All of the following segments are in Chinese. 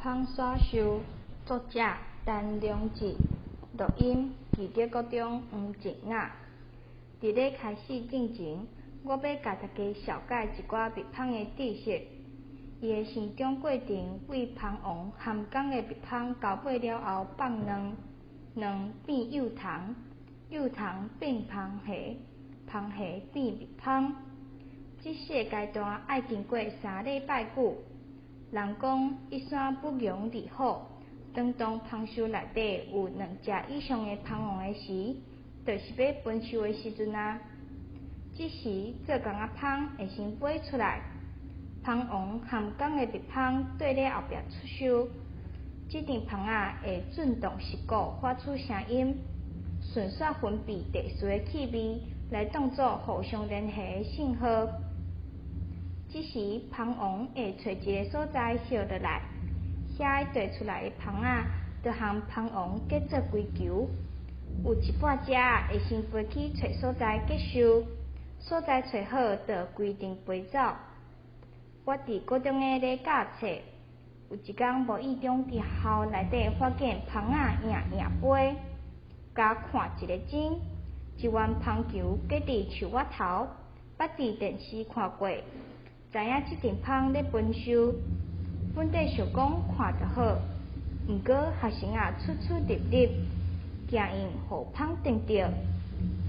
芳所受，作者陈良志，录音记者高中黄静雅。伫咧开始之前，我要甲大家小解一寡蜜蜂的知识。伊的成长过程为蜂王含工的蜜蜂交配了后放卵，卵变幼虫，幼虫变蜂蟹，蜂蟹变蜜蜂。这小阶段爱经过3礼拜久。人讲一山不容二虎，当蜂巢内底有2只以上的蜂王的时，就是要分授的时阵啊。这时做工仔蜂会先飞出来，蜂王含工的蜜蜂缀咧后壁出岫。这阵蜂仔会振动翅骨，发出声音，顺续分泌特殊的气味来当作互相联系的信号。这时，蜂王会找一个所在歇落来，遐地出来的蜂仔就和蜂王结做规球。有一半只会先飞去找所在结束，所在找好就规定飞走。我伫高中咧教册，有一天无意中伫校内底发现蜂仔赢飞，甲看一个钟，一圆蜂球结伫树仔头，捌伫电视看过。知影这阵蜂咧分授，阮伫想讲看就好，毋过学生仔出入，惊因互蜂叮着，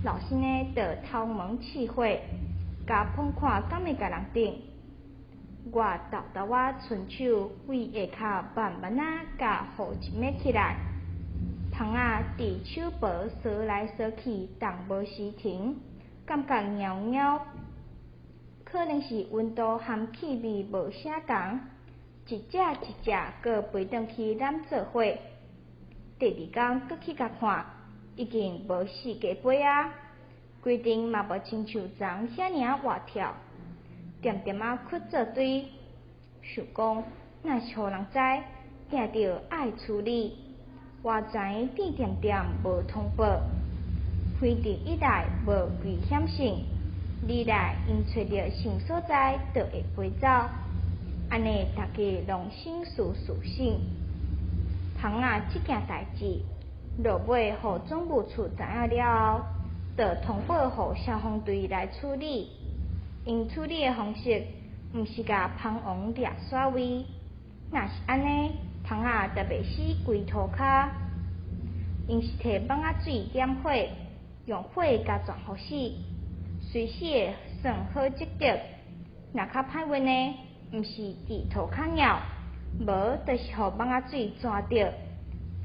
老师呢就偷蒙试火，甲碰看敢会甲人叮。我豆伸手为下骹慢慢甲互一抹起来，蜂仔伫手薄搔来搔去，动无时停，感觉猫猫。可能是温度和气味无相同，一只搁飞转去揽做伙。第2天搁去甲看，已经无4加飞啊，规定嘛无亲像昨遐尔活跳，点屈做堆。想讲，若是互人知，定着爱处理。活全点无通报，飞至以来无危险性。二来，因找到新所在，就会飞走。安尼，大家拢心舒适。蜂仔这件代志，落尾互总务处知影了后，就通报互消防队来处理。因处理的方式，毋是甲蜂王掠耍位，若是安尼，蜂仔就袂死规涂骹。因是摕网仔水点火，用火甲全扑死。随时会算好积德，若较歹运呢，毋是治涂骹鸟，无就是互网仔水钻着，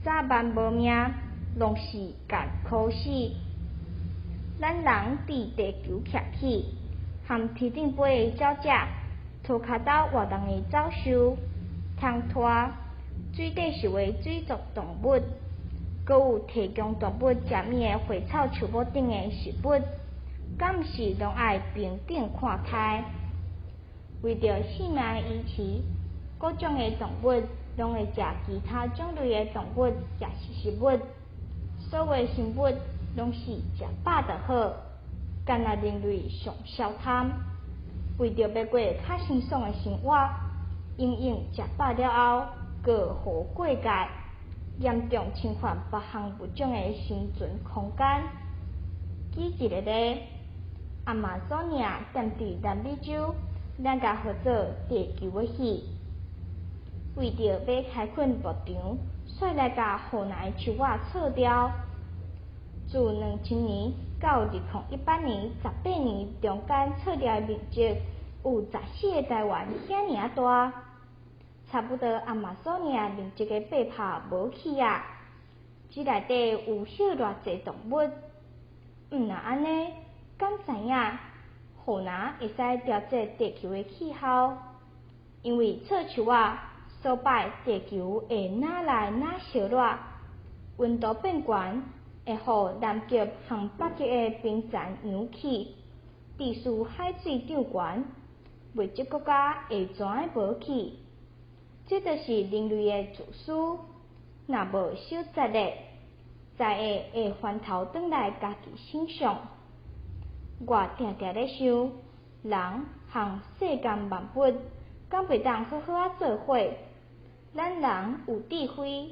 早晚无命，拢是共苦死。咱人伫地球徛起，和天顶飞的鸟只，涂骹斗活动的走兽、虫拖，水底是为水族动物，搁有提供动物食物的花草树木等的食物。敢毋是拢爱平等看开？为着性命的维持，各种的动物拢会食其他种类的动物也是食物。所有生物拢是食饱就好，干那人类上消贪。为着要过较清爽的生活，用食饱了后，搁互过界，严重侵犯别项物种的生存空间。举一个例。亚马逊亚踮伫南美洲，2个号做地球的鱼，为着要开垦牧场，率来甲河南的树仔错掉。自2000年到2018年18年中间错掉的面积有14个台湾遐尔大，差不多亚马逊亚面积的8%无去啊！这内底有许偌济动物，若安尼。敢知影，河南会使调节地球的气候？因为错树仔所摆，地球会哪来哪烧热，温度变悬，会互南极和北极的冰层扬起，致使海水涨悬，未少国家会全无去。这就是人类的自私，若无守节律，灾厄会翻头转来家己身上。我定咧想，人和世间万物，敢袂当好好做伙？咱人有智慧、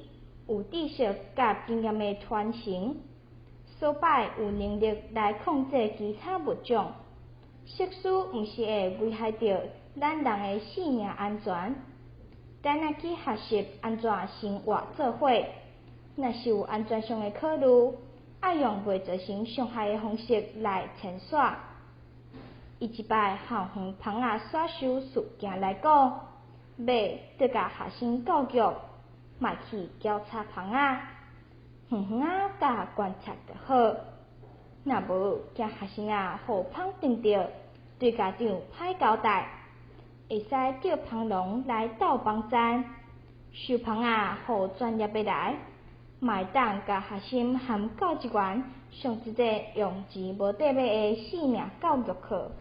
有知识甲经验的传承，所摆有能力来控制其他物种。设施毋是会危害到咱人的性命安全，等下去学习安怎生活做伙。若是有安全上的考虑，爱用袂造成伤害的方式来潜耍。以一摆校园芳仔耍收事件来讲，要得甲学生教育，莫去交叉芳仔，远远仔甲观察就好。若无惊学生互芳撞着，对家长歹交代，会使叫芳农来斗芳站，收芳仔互专业的来，嘛会当甲学生和教职员上一节用钱无得买的性命教育课。